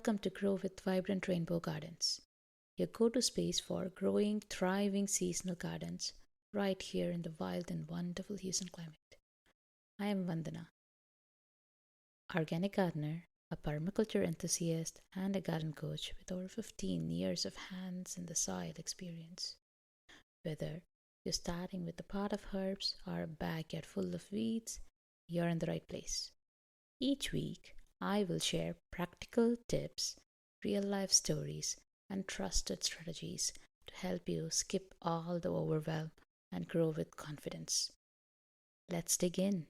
welcome to Grow with Vibrant Rainbow Gardens, your go to space for growing, thriving seasonal gardens right here in the wild and wonderful Houston climate. I am Vandana, organic gardener, a permaculture enthusiast, and a garden coach with over 15 years of hands in the soil experience. Whether you're starting with a pot of herbs or a backyard full of weeds, you're in the right place. Each week, I will share practical tips, real life stories, and trusted strategies to help you skip all the overwhelm and grow with confidence. Let's dig in.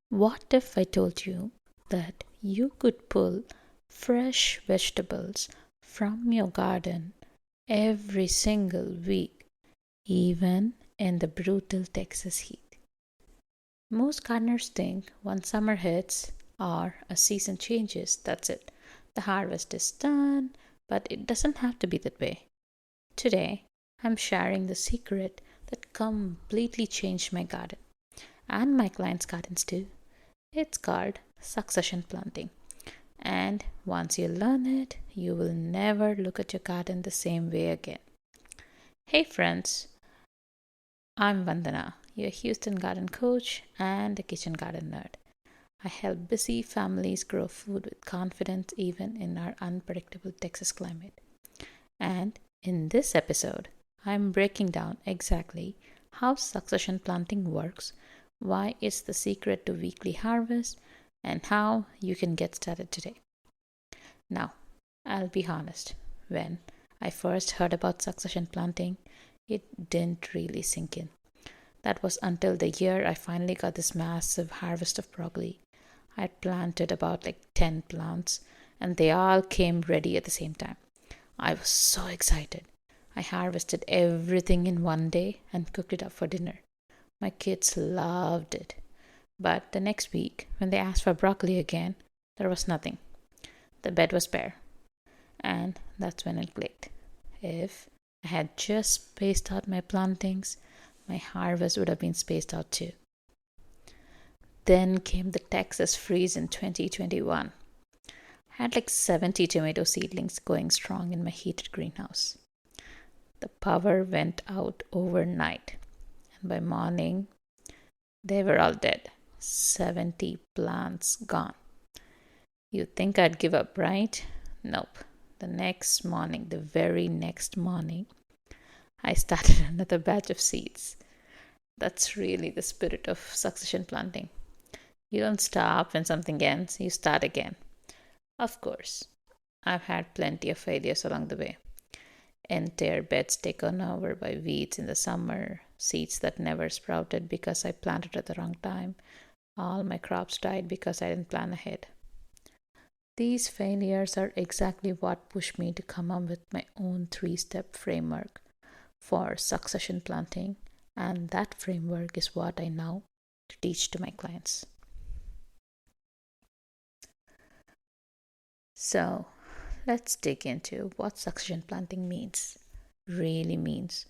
What if I told you that you could pull fresh vegetables from your garden every single week, even in the brutal Texas heat? Most gardeners think when summer hits or a season changes, that's it. The harvest is done, but it doesn't have to be that way. Today, I'm sharing the secret that completely changed my garden and my clients' gardens too. It's called succession planting. And once you learn it, you will never look at your garden the same way again. Hey friends, I'm Vandana, your Houston garden coach and a kitchen garden nerd. I help busy families grow food with confidence even in our unpredictable Texas climate. And in this episode, I'm breaking down exactly how succession planting works, why it's the secret to weekly harvest, and how you can get started today. Now, I'll be honest, when I first heard about succession planting, it didn't really sink in. That was until the year I finally got this massive harvest of broccoli. I planted about 10 plants and they all came ready at the same time. I was so excited. I harvested everything in one day and cooked it up for dinner. My kids loved it. But the next week, when they asked for broccoli again, there was nothing. The bed was bare. And that's when it clicked. If I had just spaced out my plantings, my harvest would have been spaced out too. Then came the Texas freeze in 2021. I had 70 tomato seedlings going strong in my heated greenhouse. The power went out overnight, and by morning, they were all dead. 70 plants gone. You'd think I'd give up, right? Nope. The very next morning, I started another batch of seeds. That's really the spirit of succession planting. You don't stop when something ends, you start again. Of course, I've had plenty of failures along the way. Entire beds taken over by weeds in the summer, seeds that never sprouted because I planted at the wrong time. All my crops died because I didn't plan ahead. These failures are exactly what pushed me to come up with my own 3-step framework for succession planting, and that framework is what I now teach to my clients. So, let's dig into what succession planting really means,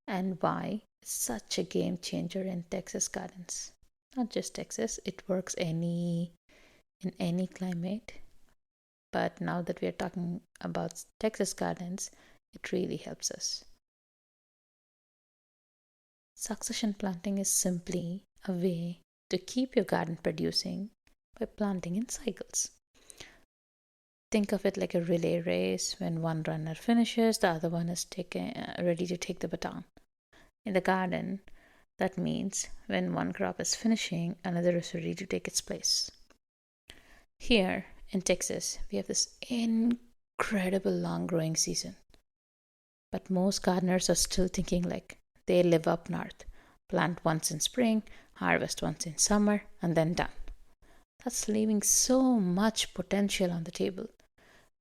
and why it's such a game changer in Texas gardens. Not just Texas, it works in any climate. But now that we are talking about Texas gardens, it really helps us. Succession planting is simply a way to keep your garden producing by planting in cycles. Think of it like a relay race. When one runner finishes, the other one is ready to take the baton. In the garden, that means when one crop is finishing, another is ready to take its place. Here in Texas, we have this incredible long growing season. But most gardeners are still thinking like they live up north. Plant once in spring, harvest once in summer, and then done. That's leaving so much potential on the table.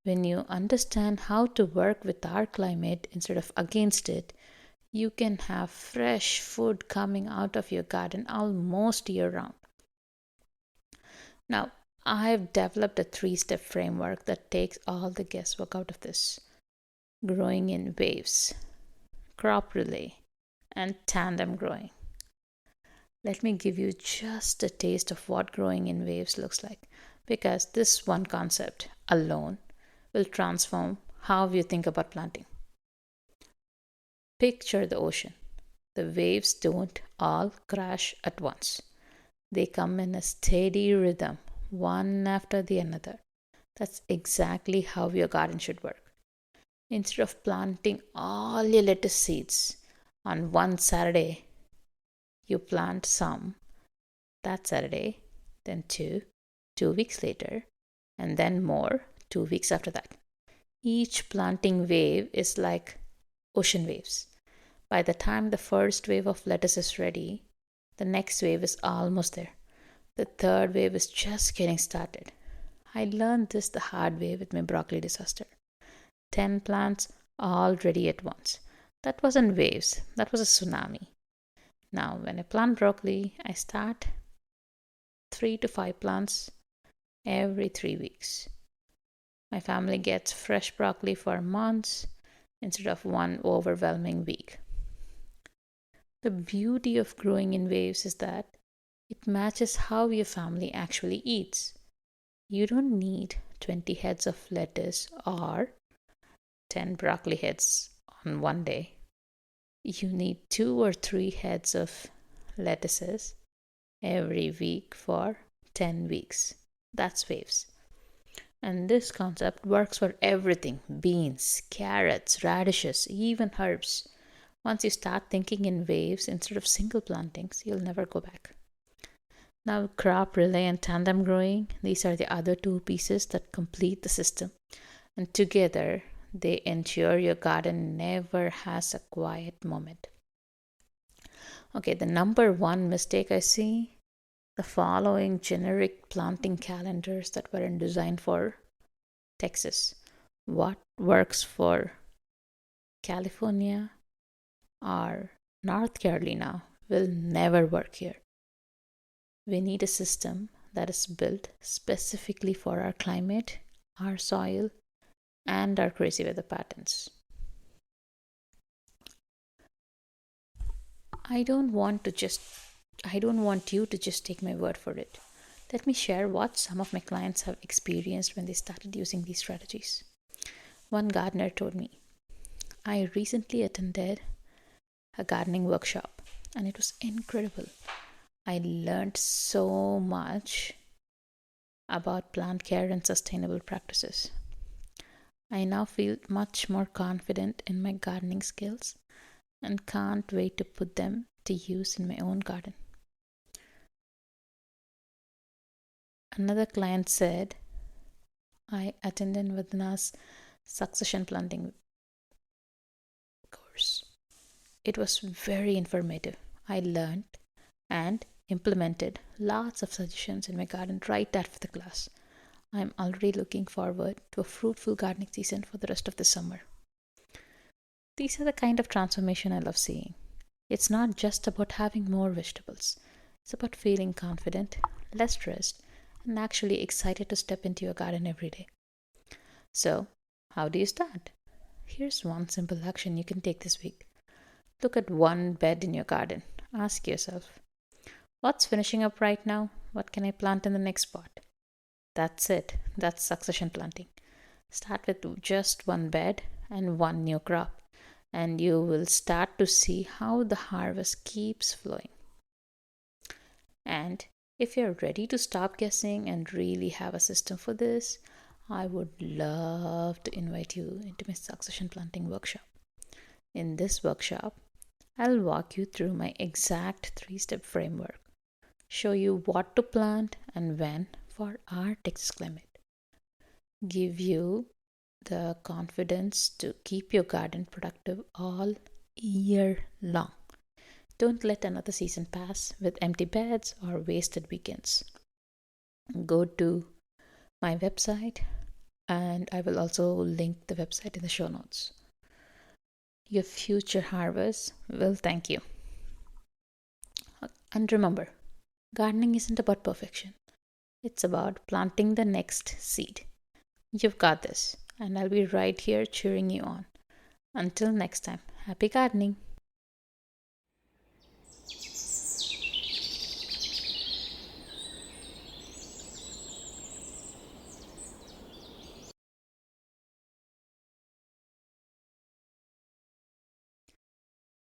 When you understand how to work with our climate instead of against it, you can have fresh food coming out of your garden almost year round. Now, I've developed a 3 step framework that takes all the guesswork out of this: growing in waves, crop relay, and tandem growing. Let me give you just a taste of what growing in waves looks like, because this one concept alone will transform how you think about planting. Picture the ocean. The waves don't all crash at once. They come in a steady rhythm, one after the another. That's exactly how your garden should work. Instead of planting all your lettuce seeds on one Saturday, you plant some that Saturday, then two, 2 weeks later, and then more 2 weeks after that. Each planting wave is like ocean waves. By the time the first wave of lettuce is ready, the next wave is almost there. The third wave is just getting started. I learned this the hard way with my broccoli disaster. 10 plants all ready at once. That wasn't waves, that was a tsunami. Now, when I plant broccoli, I start 3 to 5 plants every 3 weeks. My family gets fresh broccoli for months instead of one overwhelming week. The beauty of growing in waves is that it matches how your family actually eats. You don't need 20 heads of lettuce or 10 broccoli heads on one day. You need 2 or 3 heads of lettuces every week for 10 weeks. That's waves. And this concept works for everything: beans, carrots, radishes, even herbs. Once you start thinking in waves instead of single plantings, you'll never go back. Now, crop relay and tandem growing, these are the other 2 pieces that complete the system. And together, they ensure your garden never has a quiet moment. Okay, the number one mistake I see: the following generic planting calendars that weren't designed for Texas. What works for California or North Carolina will never work here. We need a system that is built specifically for our climate, our soil, and our crazy weather patterns. I don't want you to just take my word for it. Let me share what some of my clients have experienced when they started using these strategies. One gardener told me, "I recently attended a gardening workshop and it was incredible. I learned so much about plant care and sustainable practices. I now feel much more confident in my gardening skills and can't wait to put them to use in my own garden." Another client said, "I attended Vandhana's succession planting course. It was very informative. I learned and implemented lots of suggestions in my garden right after the class. I'm already looking forward to a fruitful gardening season for the rest of the summer." These are the kind of transformation I love seeing. It's not just about having more vegetables. It's about feeling confident, less stressed, and actually excited to step into your garden every day. So, how do you start? Here's one simple action you can take this week. Look at one bed in your garden. Ask yourself, what's finishing up right now? What can I plant in the next spot? That's it. That's succession planting. Start with just one bed and one new crop, and you will start to see how the harvest keeps flowing. And if you're ready to stop guessing and really have a system for this, I would love to invite you into my succession planting workshop. In this workshop, I'll walk you through my exact 3 step framework, show you what to plant and when for our Texas climate, give you the confidence to keep your garden productive all year long. Don't let another season pass with empty beds or wasted weekends. Go to my website, and I will also link the website in the show notes. Your future harvest will thank you. And remember, gardening isn't about perfection. It's about planting the next seed. You've got this, and I'll be right here cheering you on. Until next time, happy gardening!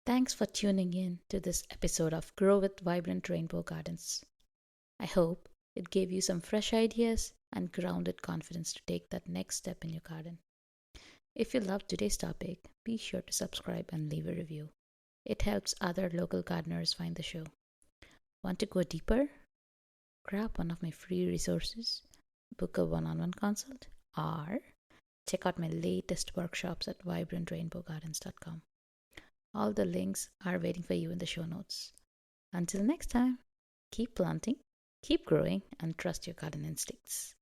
Thanks for tuning in to this episode of Grow with Vibrant Rainbow Gardens. I hope it gave you some fresh ideas and grounded confidence to take that next step in your garden. If you loved today's topic, be sure to subscribe and leave a review. It helps other local gardeners find the show. Want to go deeper? Grab one of my free resources, book a one on one consult, or check out my latest workshops at vibrantrainbowgardens.com. All the links are waiting for you in the show notes. Until next time, keep planting, keep growing, and trust your garden instincts.